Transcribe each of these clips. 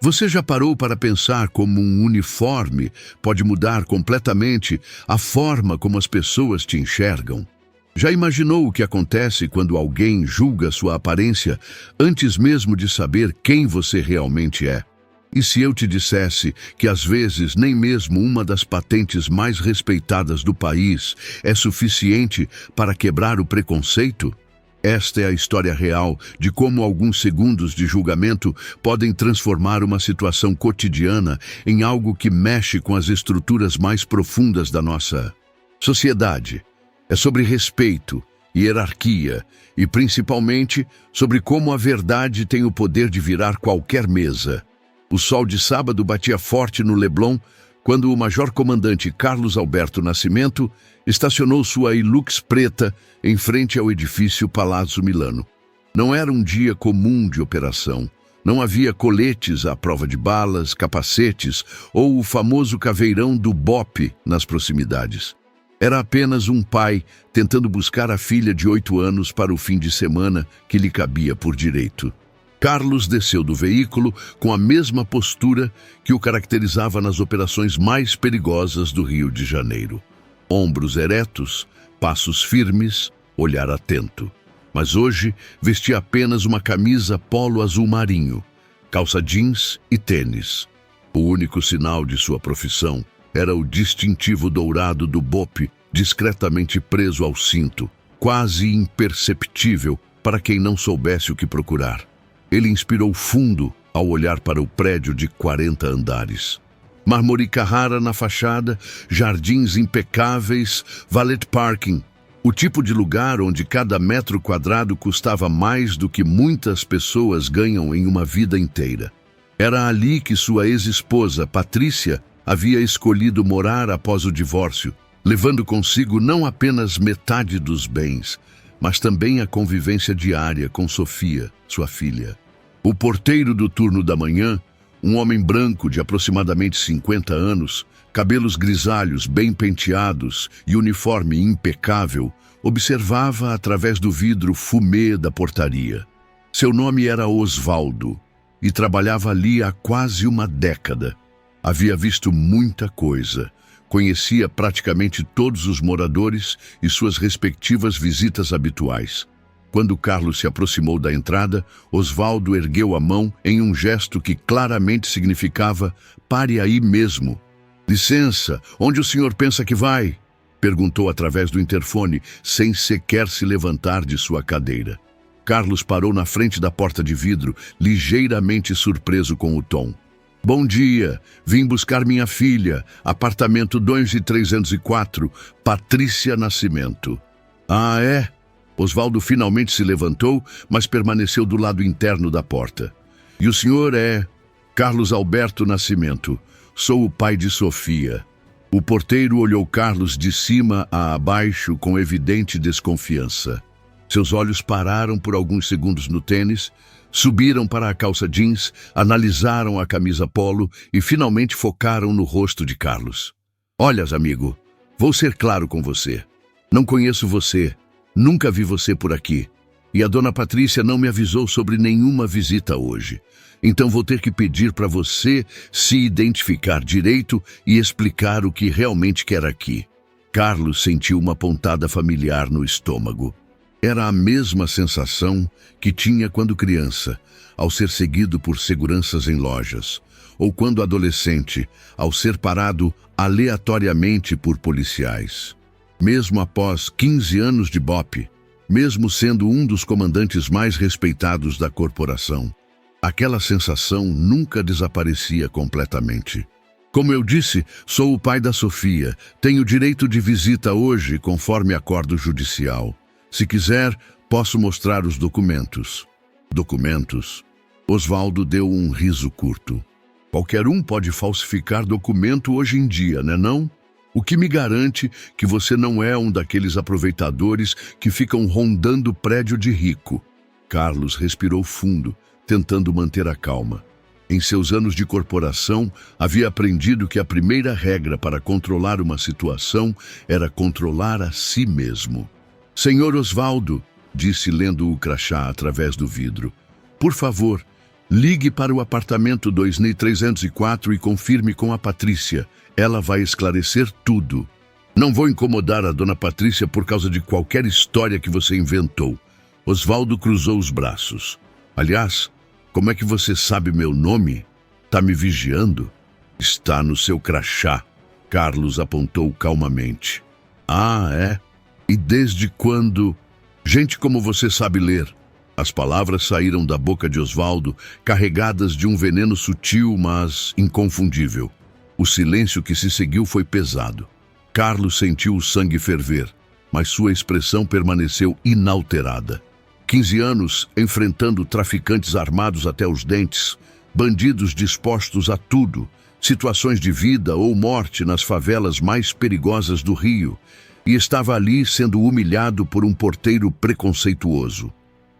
Você já parou para pensar como um uniforme pode mudar completamente a forma como as pessoas te enxergam? Já imaginou o que acontece quando alguém julga sua aparência antes mesmo de saber quem você realmente é? E se eu te dissesse que às vezes nem mesmo uma das patentes mais respeitadas do país é suficiente para quebrar o preconceito? Esta é a história real de como alguns segundos de julgamento podem transformar uma situação cotidiana em algo que mexe com as estruturas mais profundas da nossa sociedade. É sobre respeito, hierarquia e, principalmente, sobre como a verdade tem o poder de virar qualquer mesa. O sol de sábado batia forte no Leblon quando o major-comandante Carlos Alberto Nascimento estacionou sua Hilux preta em frente ao edifício Palazzo Milano. Não era um dia comum de operação. Não havia coletes à prova de balas, capacetes ou o famoso caveirão do BOPE nas proximidades. Era apenas um pai tentando buscar a filha de 8 anos para o fim de semana que lhe cabia por direito. Carlos desceu do veículo com a mesma postura que o caracterizava nas operações mais perigosas do Rio de Janeiro. Ombros eretos, passos firmes, olhar atento. Mas hoje vestia apenas uma camisa polo azul marinho, calça jeans e tênis. O único sinal de sua profissão era o distintivo dourado do BOPE discretamente preso ao cinto, quase imperceptível para quem não soubesse o que procurar. Ele inspirou fundo ao olhar para o prédio de 40 andares. Mármore Carrara na fachada, jardins impecáveis, valet parking. O tipo de lugar onde cada metro quadrado custava mais do que muitas pessoas ganham em uma vida inteira. Era ali que sua ex-esposa, Patrícia, havia escolhido morar após o divórcio, levando consigo não apenas metade dos bens, mas também a convivência diária com Sofia, sua filha. O porteiro do turno da manhã, um homem branco de aproximadamente 50 anos, cabelos grisalhos bem penteados e uniforme impecável, observava através do vidro fumê da portaria. Seu nome era Osvaldo e trabalhava ali há quase uma década. Havia visto muita coisa. Conhecia praticamente todos os moradores e suas respectivas visitas habituais. Quando Carlos se aproximou da entrada, Osvaldo ergueu a mão em um gesto que claramente significava "pare aí mesmo". "Licença, onde o senhor pensa que vai?", perguntou através do interfone, sem sequer se levantar de sua cadeira. Carlos parou na frente da porta de vidro, ligeiramente surpreso com o tom. "Bom dia, vim buscar minha filha, apartamento 2304, Patrícia Nascimento." "Ah, é?" Osvaldo finalmente se levantou, mas permaneceu do lado interno da porta. "E o senhor é?" "Carlos Alberto Nascimento. Sou o pai de Sofia." O porteiro olhou Carlos de cima a baixo com evidente desconfiança. Seus olhos pararam por alguns segundos no tênis, subiram para a calça jeans, analisaram a camisa polo e finalmente focaram no rosto de Carlos. "Olha, amigo, vou ser claro com você. Não conheço você, nunca vi você por aqui. E a dona Patrícia não me avisou sobre nenhuma visita hoje. Então vou ter que pedir para você se identificar direito e explicar o que realmente quer aqui." Carlos sentiu uma pontada familiar no estômago. Era a mesma sensação que tinha quando criança, ao ser seguido por seguranças em lojas, ou quando adolescente, ao ser parado aleatoriamente por policiais. Mesmo após 15 anos de BOPE, mesmo sendo um dos comandantes mais respeitados da corporação, aquela sensação nunca desaparecia completamente. "Como eu disse, sou o pai da Sofia. Tenho direito de visita hoje, conforme acordo judicial. Se quiser, posso mostrar os documentos." "Documentos?" Osvaldo deu um riso curto. "Qualquer um pode falsificar documento hoje em dia, né não? O que me garante que você não é um daqueles aproveitadores que ficam rondando prédio de rico?" Carlos respirou fundo, tentando manter a calma. Em seus anos de corporação, havia aprendido que a primeira regra para controlar uma situação era controlar a si mesmo. "Senhor Osvaldo", disse lendo o crachá através do vidro, "por favor, Ligue para o apartamento 2304 e confirme com a Patrícia. Ela vai esclarecer tudo. Não vou incomodar a dona Patrícia por causa de qualquer história que você inventou. Osvaldo cruzou os braços. Aliás, como é que você sabe meu nome? Tá me vigiando? Está no seu crachá. Carlos apontou calmamente. Ah, é? E desde quando? Gente como você sabe ler. As palavras saíram da boca de Osvaldo, carregadas de um veneno sutil, mas inconfundível. O silêncio que se seguiu foi pesado. Carlos sentiu o sangue ferver, mas sua expressão permaneceu inalterada. 15 anos enfrentando traficantes armados até os dentes, bandidos dispostos a tudo, situações de vida ou morte nas favelas mais perigosas do Rio, e estava ali sendo humilhado por um porteiro preconceituoso.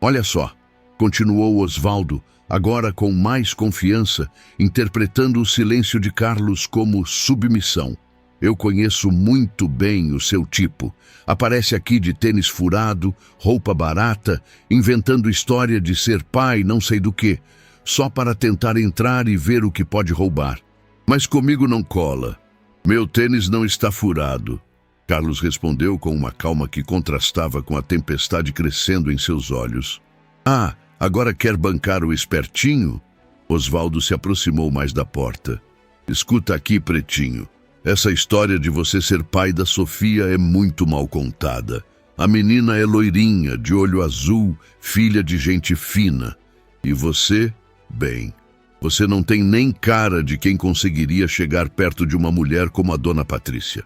Olha só, continuou Osvaldo, agora com mais confiança, interpretando o silêncio de Carlos como submissão. Eu conheço muito bem o seu tipo. Aparece aqui de tênis furado, roupa barata, inventando história de ser pai não sei do que, só para tentar entrar e ver o que pode roubar. Mas comigo não cola. Meu tênis não está furado. Carlos respondeu com uma calma que contrastava com a tempestade crescendo em seus olhos. Ah, agora quer bancar o espertinho? Osvaldo se aproximou mais da porta. Escuta aqui, pretinho. Essa história de você ser pai da Sofia é muito mal contada. A menina é loirinha, de olho azul, filha de gente fina. E você, bem, você não tem nem cara de quem conseguiria chegar perto de uma mulher como a dona Patrícia.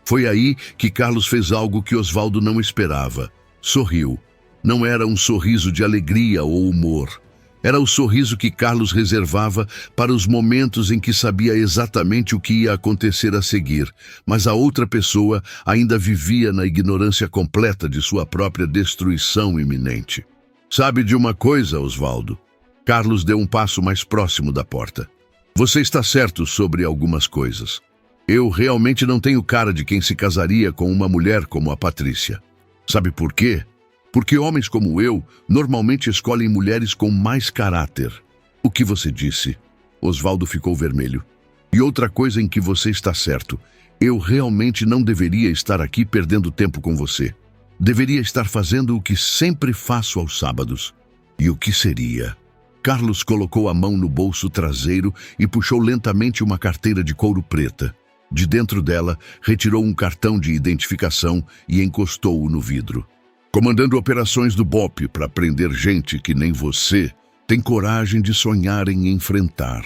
Foi aí que Carlos fez algo que Osvaldo não esperava. Sorriu. Não era um sorriso de alegria ou humor. Era o sorriso que Carlos reservava para os momentos em que sabia exatamente o que ia acontecer a seguir, mas a outra pessoa ainda vivia na ignorância completa de sua própria destruição iminente. Sabe de uma coisa, Osvaldo? Carlos deu um passo mais próximo da porta. Você está certo sobre algumas coisas. Eu realmente não tenho cara de quem se casaria com uma mulher como a Patrícia. Sabe por quê? Porque homens como eu normalmente escolhem mulheres com mais caráter. O que você disse? Osvaldo ficou vermelho. E outra coisa em que você está certo. Eu realmente não deveria estar aqui perdendo tempo com você. Deveria estar fazendo o que sempre faço aos sábados. E o que seria? Carlos colocou a mão no bolso traseiro e puxou lentamente uma carteira de couro preta. De dentro dela, retirou um cartão de identificação e encostou-o no vidro. Comandando operações do BOPE para prender gente que nem você, tem coragem de sonhar em enfrentar.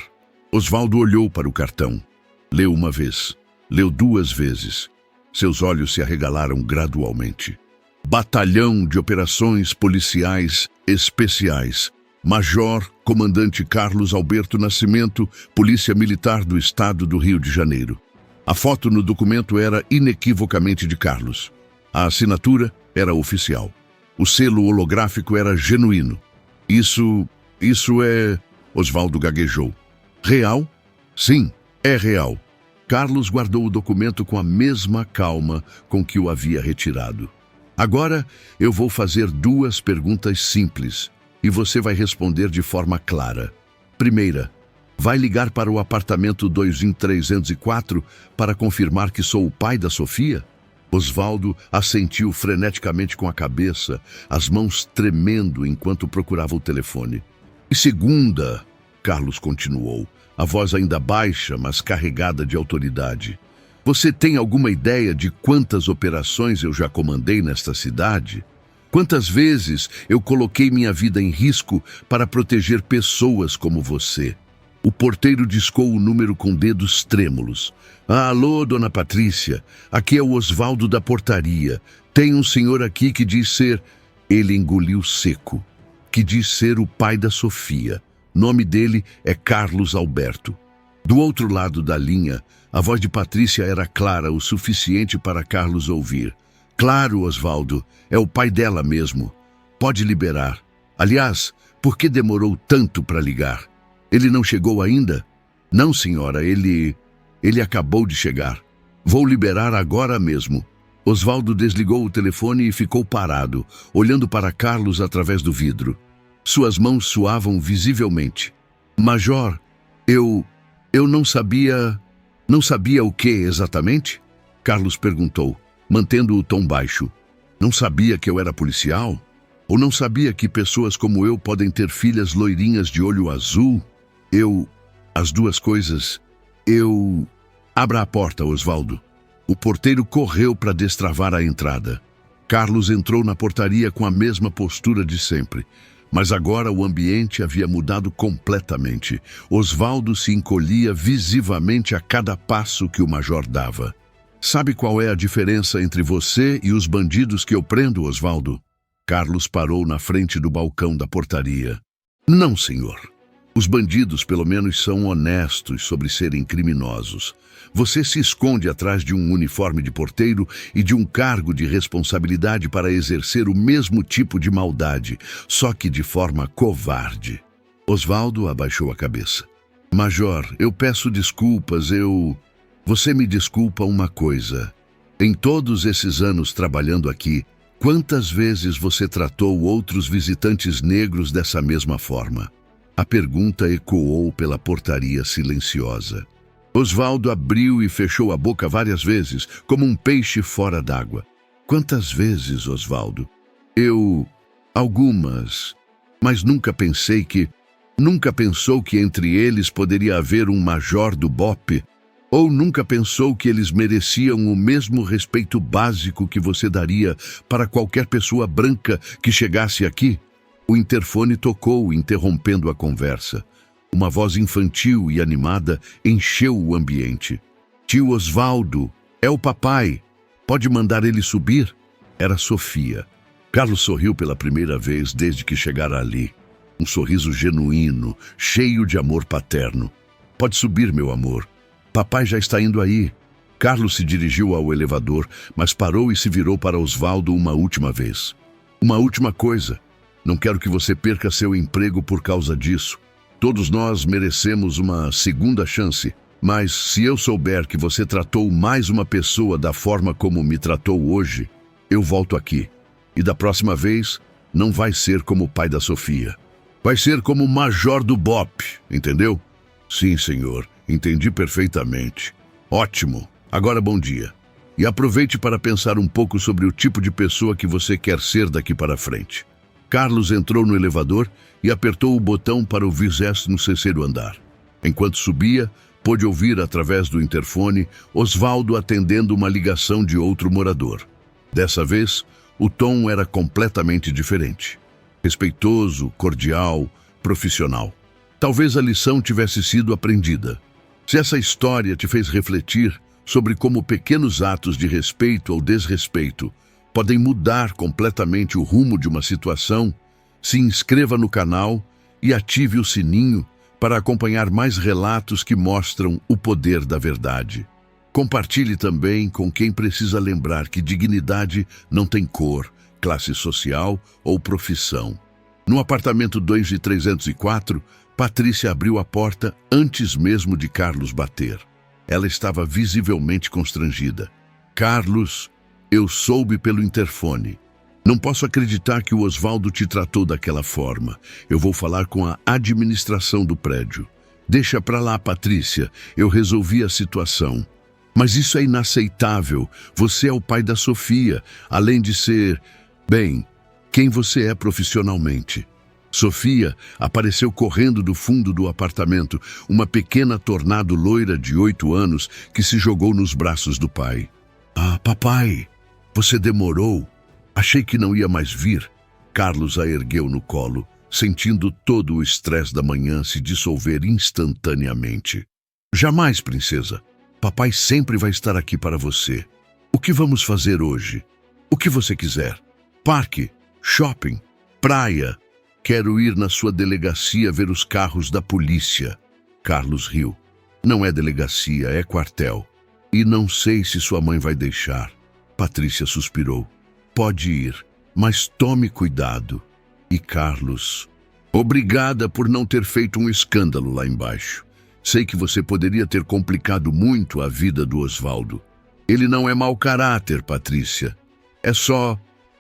Osvaldo olhou para o cartão. Leu uma vez. Leu 2 vezes. Seus olhos se arregalaram gradualmente. Batalhão de Operações Policiais Especiais. Major Comandante Carlos Alberto Nascimento, Polícia Militar do Estado do Rio de Janeiro. A foto no documento era inequivocamente de Carlos. A assinatura era oficial. O selo holográfico era genuíno. Isso é... Osvaldo gaguejou. Real? Sim, é real. Carlos guardou o documento com a mesma calma com que o havia retirado. Agora eu vou fazer 2 perguntas simples e você vai responder de forma clara. Primeira, vai ligar para o apartamento 2304 para confirmar que sou o pai da Sofia? Osvaldo assentiu freneticamente com a cabeça, as mãos tremendo enquanto procurava o telefone. E segunda, Carlos continuou, a voz ainda baixa, mas carregada de autoridade. Você tem alguma ideia de quantas operações eu já comandei nesta cidade? Quantas vezes eu coloquei minha vida em risco para proteger pessoas como você? O porteiro discou o número com dedos trêmulos. Alô, dona Patrícia, aqui é o Osvaldo da portaria. Tem um senhor aqui que diz ser... Ele engoliu seco. Que diz ser o pai da Sofia. Nome dele é Carlos Alberto. Do outro lado da linha, a voz de Patrícia era clara o suficiente para Carlos ouvir. Claro, Osvaldo, é o pai dela mesmo. Pode liberar. Aliás, por que demorou tanto para ligar? Ele não chegou ainda? Não, senhora, ele acabou de chegar. Vou liberar agora mesmo. Osvaldo desligou o telefone e ficou parado, olhando para Carlos através do vidro. Suas mãos suavam visivelmente. Major, eu não sabia... Não sabia o que exatamente? Carlos perguntou, mantendo o tom baixo. Não sabia que eu era policial? Ou não sabia que pessoas como eu podem ter filhas loirinhas de olho azul? As duas coisas. Abra a porta, Osvaldo. O porteiro correu para destravar a entrada. Carlos entrou na portaria com a mesma postura de sempre. Mas agora o ambiente havia mudado completamente. Osvaldo se encolhia visivelmente a cada passo que o major dava. Sabe qual é a diferença entre você e os bandidos que eu prendo, Osvaldo? Carlos parou na frente do balcão da portaria. Não, senhor. Os bandidos, pelo menos, são honestos sobre serem criminosos. Você se esconde atrás de um uniforme de porteiro e de um cargo de responsabilidade para exercer o mesmo tipo de maldade, só que de forma covarde. Osvaldo abaixou a cabeça. Major, eu peço desculpas, Você me desculpa uma coisa. Em todos esses anos trabalhando aqui, quantas vezes você tratou outros visitantes negros dessa mesma forma? A pergunta ecoou pela portaria silenciosa. Osvaldo abriu e fechou a boca várias vezes, como um peixe fora d'água. Quantas vezes, Osvaldo? Algumas. Mas nunca pensou que entre eles poderia haver um major do BOPE? Ou nunca pensou que eles mereciam o mesmo respeito básico que você daria para qualquer pessoa branca que chegasse aqui? O interfone tocou, interrompendo a conversa. Uma voz infantil e animada encheu o ambiente. Tio Osvaldo, é o papai. Pode mandar ele subir? Era Sofia. Carlos sorriu pela primeira vez desde que chegara ali. Um sorriso genuíno, cheio de amor paterno. Pode subir, meu amor. Papai já está indo aí. Carlos se dirigiu ao elevador, mas parou e se virou para Osvaldo uma última vez. Uma última coisa. Não quero que você perca seu emprego por causa disso. Todos nós merecemos uma segunda chance, mas se eu souber que você tratou mais uma pessoa da forma como me tratou hoje, eu volto aqui. E da próxima vez, não vai ser como o pai da Sofia. Vai ser como o major do BOPE, entendeu? Sim, senhor, entendi perfeitamente. Ótimo, agora bom dia. E aproveite para pensar um pouco sobre o tipo de pessoa que você quer ser daqui para frente. Carlos entrou no elevador e apertou o botão para o 23º andar. Enquanto subia, pôde ouvir através do interfone Osvaldo atendendo uma ligação de outro morador. Dessa vez, o tom era completamente diferente. Respeitoso, cordial, profissional. Talvez a lição tivesse sido aprendida. Se essa história te fez refletir sobre como pequenos atos de respeito ou desrespeito podem mudar completamente o rumo de uma situação, se inscreva no canal e ative o sininho para acompanhar mais relatos que mostram o poder da verdade. Compartilhe também com quem precisa lembrar que dignidade não tem cor, classe social ou profissão. No apartamento 2304, Patrícia abriu a porta antes mesmo de Carlos bater. Ela estava visivelmente constrangida. Carlos, eu soube pelo interfone. Não posso acreditar que o Osvaldo te tratou daquela forma. Eu vou falar com a administração do prédio. Deixa pra lá, Patrícia. Eu resolvi a situação. Mas isso é inaceitável. Você é o pai da Sofia, além de ser, bem, quem você é profissionalmente. Sofia apareceu correndo do fundo do apartamento, uma pequena tornado loira de 8 anos que se jogou nos braços do pai. Ah, papai! Você demorou. Achei que não ia mais vir. Carlos a ergueu no colo, sentindo todo o estresse da manhã se dissolver instantaneamente. Jamais, princesa. Papai sempre vai estar aqui para você. O que vamos fazer hoje? O que você quiser. Parque, shopping, praia. Quero ir na sua delegacia ver os carros da polícia. Carlos riu. Não é delegacia, é quartel. E não sei se sua mãe vai deixar. Patrícia suspirou. Pode ir, mas tome cuidado. E Carlos, obrigada por não ter feito um escândalo lá embaixo. Sei que você poderia ter complicado muito a vida do Osvaldo. Ele não é mau caráter, Patrícia. É só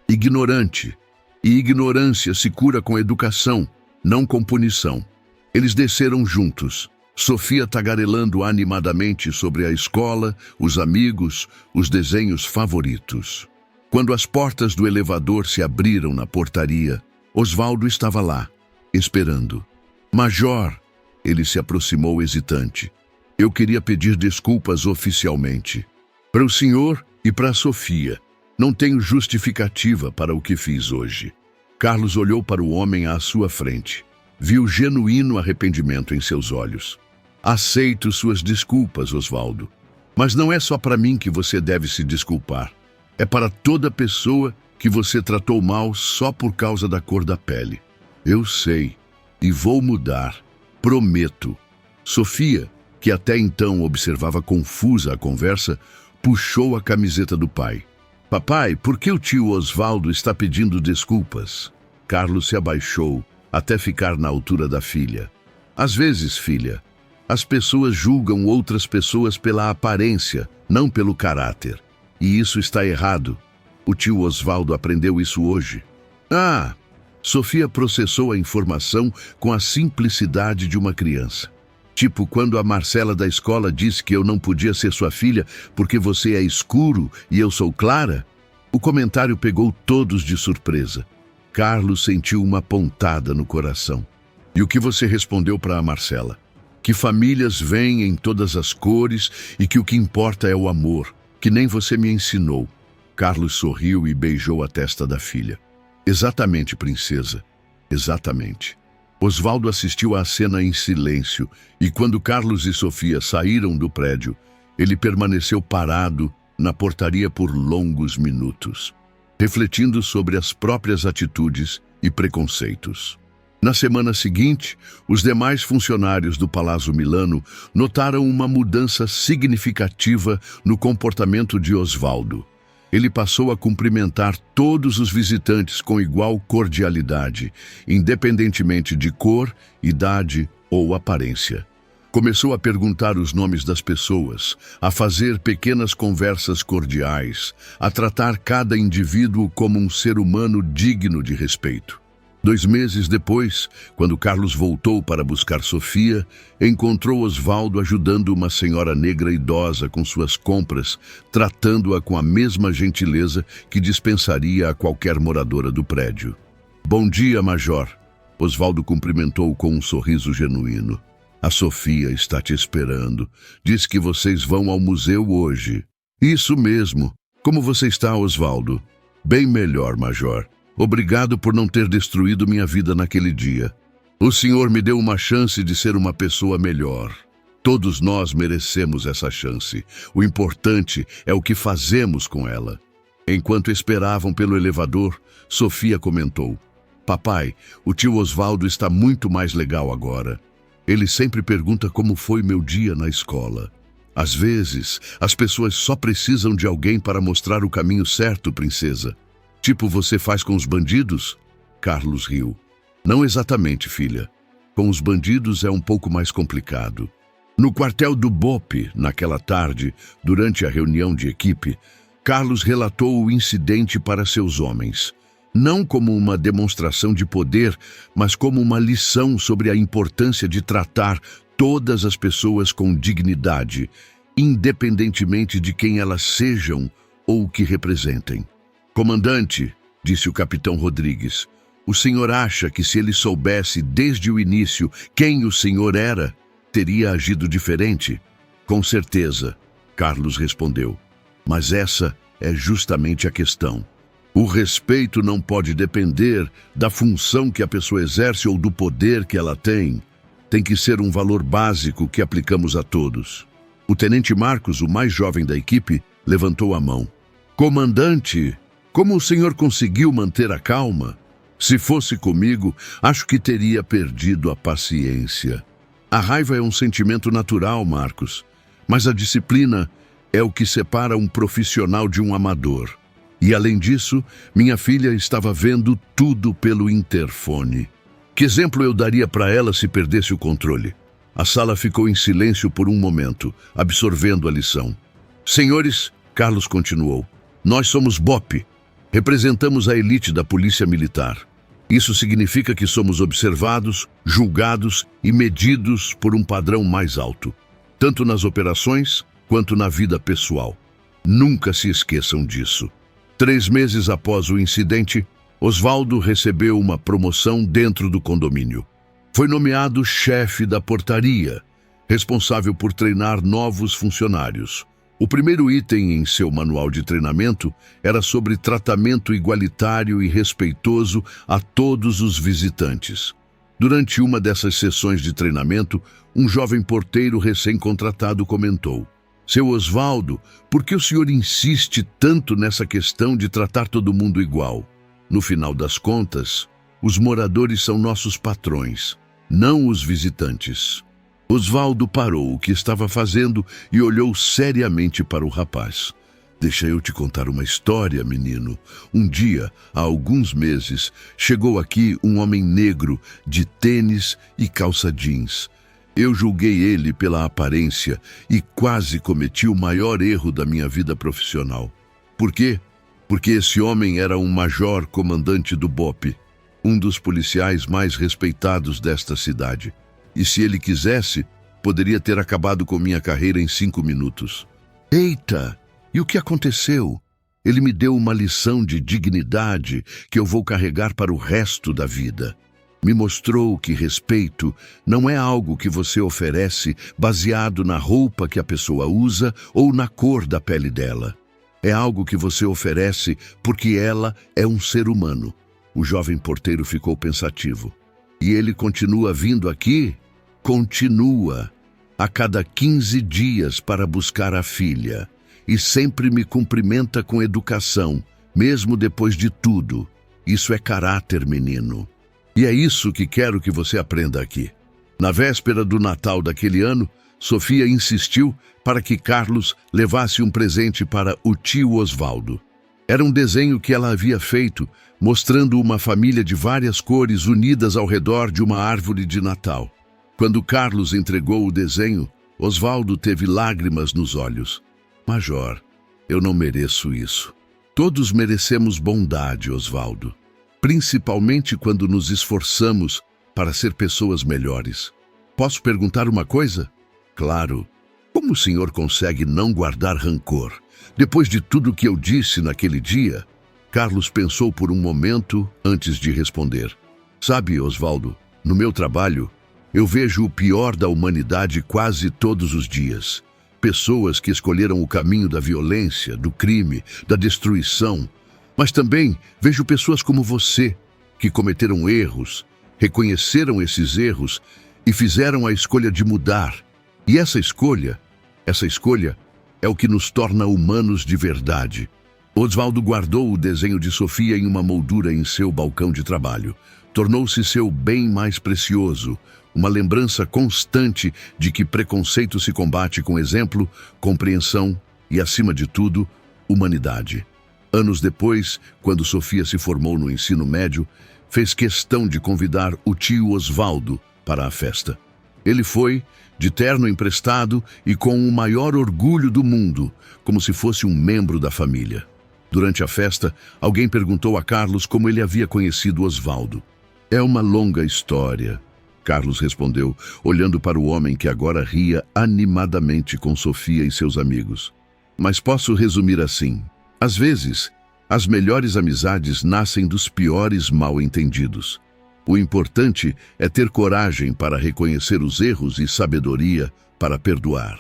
ignorante. E ignorância se cura com educação, não com punição. Eles desceram juntos, Sofia tagarelando animadamente sobre a escola, os amigos, os desenhos favoritos. Quando as portas do elevador se abriram na portaria, Osvaldo estava lá, esperando. Major, ele se aproximou hesitante. Eu queria pedir desculpas oficialmente. Para o senhor e para a Sofia. Não tenho justificativa para o que fiz hoje. Carlos olhou para o homem à sua frente. Viu genuíno arrependimento em seus olhos. Aceito suas desculpas, Osvaldo. Mas não é só para mim que você deve se desculpar. É para toda pessoa que você tratou mal só por causa da cor da pele. Eu sei. E vou mudar. Prometo. Sofia, que até então observava confusa a conversa, puxou a camiseta do pai. Papai, por que o tio Osvaldo está pedindo desculpas? Carlos se abaixou até ficar na altura da filha. Às vezes, filha, as pessoas julgam outras pessoas pela aparência, não pelo caráter. E isso está errado. O tio Osvaldo aprendeu isso hoje. Ah! Sofia processou a informação com a simplicidade de uma criança. Tipo quando a Marcela da escola disse que eu não podia ser sua filha porque você é escuro e eu sou clara. O comentário pegou todos de surpresa. Carlos sentiu uma pontada no coração. E o que você respondeu para a Marcela? Que famílias vêm em todas as cores e que o que importa é o amor, que nem você me ensinou. Carlos sorriu e beijou a testa da filha. Exatamente, princesa. Exatamente. Osvaldo assistiu à cena em silêncio e quando Carlos e Sofia saíram do prédio, ele permaneceu parado na portaria por longos minutos, refletindo sobre as próprias atitudes e preconceitos. Na semana seguinte, os demais funcionários do Palácio Milano notaram uma mudança significativa no comportamento de Osvaldo. Ele passou a cumprimentar todos os visitantes com igual cordialidade, independentemente de cor, idade ou aparência. Começou a perguntar os nomes das pessoas, a fazer pequenas conversas cordiais, a tratar cada indivíduo como um ser humano digno de respeito. 2 meses depois, quando Carlos voltou para buscar Sofia, encontrou Osvaldo ajudando uma senhora negra idosa com suas compras, tratando-a com a mesma gentileza que dispensaria a qualquer moradora do prédio. Bom dia, Major. Osvaldo cumprimentou com um sorriso genuíno. A Sofia está te esperando. Diz que vocês vão ao museu hoje. Isso mesmo. Como você está, Osvaldo? Bem melhor, Major. Obrigado por não ter destruído minha vida naquele dia. O senhor me deu uma chance de ser uma pessoa melhor. Todos nós merecemos essa chance. O importante é o que fazemos com ela. Enquanto esperavam pelo elevador, Sofia comentou: Papai, o tio Osvaldo está muito mais legal agora. Ele sempre pergunta como foi meu dia na escola. Às vezes, as pessoas só precisam de alguém para mostrar o caminho certo, princesa. Tipo você faz com os bandidos? Carlos riu. Não exatamente, filha. Com os bandidos é um pouco mais complicado. No quartel do BOPE, naquela tarde, durante a reunião de equipe, Carlos relatou o incidente para seus homens. Não como uma demonstração de poder, mas como uma lição sobre a importância de tratar todas as pessoas com dignidade, independentemente de quem elas sejam ou o que representem. Comandante, disse o capitão Rodrigues, o senhor acha que se ele soubesse desde o início quem o senhor era, teria agido diferente? Com certeza, Carlos respondeu. Mas essa é justamente a questão. O respeito não pode depender da função que a pessoa exerce ou do poder que ela tem. Tem que ser um valor básico que aplicamos a todos. O tenente Marcos, o mais jovem da equipe, levantou a mão. Comandante, como o senhor conseguiu manter a calma? Se fosse comigo, acho que teria perdido a paciência. A raiva é um sentimento natural, Marcos, mas a disciplina é o que separa um profissional de um amador. E além disso, minha filha estava vendo tudo pelo interfone. Que exemplo eu daria para ela se perdesse o controle? A sala ficou em silêncio por um momento, absorvendo a lição. Senhores, Carlos continuou, nós somos BOPE. Representamos a elite da polícia militar. Isso significa que somos observados, julgados e medidos por um padrão mais alto, tanto nas operações quanto na vida pessoal. Nunca se esqueçam disso. 3 meses após o incidente, Osvaldo recebeu uma promoção dentro do condomínio. Foi nomeado chefe da portaria, responsável por treinar novos funcionários. O primeiro item em seu manual de treinamento era sobre tratamento igualitário e respeitoso a todos os visitantes. Durante uma dessas sessões de treinamento, um jovem porteiro recém-contratado comentou: "Seu Osvaldo, por que o senhor insiste tanto nessa questão de tratar todo mundo igual? No final das contas, os moradores são nossos patrões, não os visitantes." Osvaldo parou o que estava fazendo e olhou seriamente para o rapaz. "Deixa eu te contar uma história, menino. Um dia, há alguns meses, chegou aqui um homem negro de tênis e calça jeans. Eu julguei ele pela aparência e quase cometi o maior erro da minha vida profissional. Por quê? Porque esse homem era um major comandante do BOPE, um dos policiais mais respeitados desta cidade. E se ele quisesse, poderia ter acabado com minha carreira em 5 minutos. Eita! E o que aconteceu? Ele me deu uma lição de dignidade que eu vou carregar para o resto da vida. Me mostrou que respeito não é algo que você oferece baseado na roupa que a pessoa usa ou na cor da pele dela. É algo que você oferece porque ela é um ser humano." O jovem porteiro ficou pensativo. "E ele continua vindo aqui?" "Continua. A cada 15 dias para buscar a filha. E sempre me cumprimenta com educação, mesmo depois de tudo. Isso é caráter, menino. E é isso que quero que você aprenda aqui." Na véspera do Natal daquele ano, Sofia insistiu para que Carlos levasse um presente para o tio Osvaldo. Era um desenho que ela havia feito, mostrando uma família de várias cores unidas ao redor de uma árvore de Natal. Quando Carlos entregou o desenho, Osvaldo teve lágrimas nos olhos. "Major, eu não mereço isso. Todos merecemos bondade, Osvaldo. Principalmente quando nos esforçamos para ser pessoas melhores. Posso perguntar uma coisa?" "Claro. Como o senhor consegue não guardar rancor? Depois de tudo que eu disse naquele dia?" Carlos pensou por um momento antes de responder. "Sabe, Osvaldo, no meu trabalho, eu vejo o pior da humanidade quase todos os dias. Pessoas que escolheram o caminho da violência, do crime, da destruição. Mas também vejo pessoas como você, que cometeram erros, reconheceram esses erros e fizeram a escolha de mudar. E essa escolha é o que nos torna humanos de verdade." Osvaldo guardou o desenho de Sofia em uma moldura em seu balcão de trabalho. Tornou-se seu bem mais precioso, uma lembrança constante de que preconceito se combate com exemplo, compreensão e, acima de tudo, humanidade. Anos depois, quando Sofia se formou no ensino médio, fez questão de convidar o tio Osvaldo para a festa. Ele foi, de terno emprestado e com o maior orgulho do mundo, como se fosse um membro da família. Durante a festa, alguém perguntou a Carlos como ele havia conhecido Osvaldo. "É uma longa história", Carlos respondeu, olhando para o homem que agora ria animadamente com Sofia e seus amigos. "Mas posso resumir assim. Às vezes, as melhores amizades nascem dos piores mal-entendidos. O importante é ter coragem para reconhecer os erros e sabedoria para perdoar."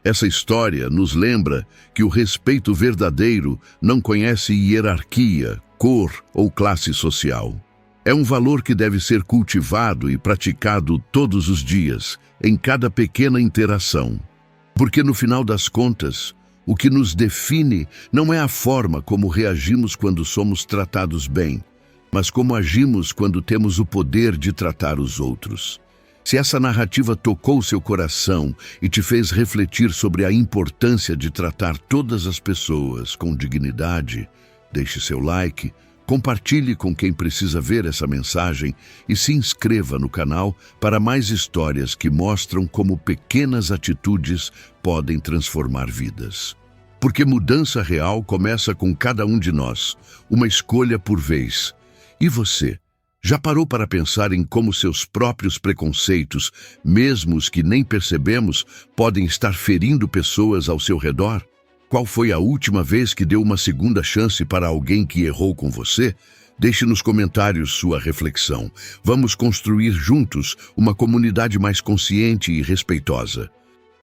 Essa história nos lembra que o respeito verdadeiro não conhece hierarquia, cor ou classe social. É um valor que deve ser cultivado e praticado todos os dias, em cada pequena interação. Porque no final das contas, o que nos define não é a forma como reagimos quando somos tratados bem, mas como agimos quando temos o poder de tratar os outros. Se essa narrativa tocou seu coração e te fez refletir sobre a importância de tratar todas as pessoas com dignidade, deixe seu like, compartilhe com quem precisa ver essa mensagem e se inscreva no canal para mais histórias que mostram como pequenas atitudes podem transformar vidas. Porque mudança real começa com cada um de nós, uma escolha por vez. E você? Já parou para pensar em como seus próprios preconceitos, mesmo os que nem percebemos, podem estar ferindo pessoas ao seu redor? Qual foi a última vez que deu uma segunda chance para alguém que errou com você? Deixe nos comentários sua reflexão. Vamos construir juntos uma comunidade mais consciente e respeitosa.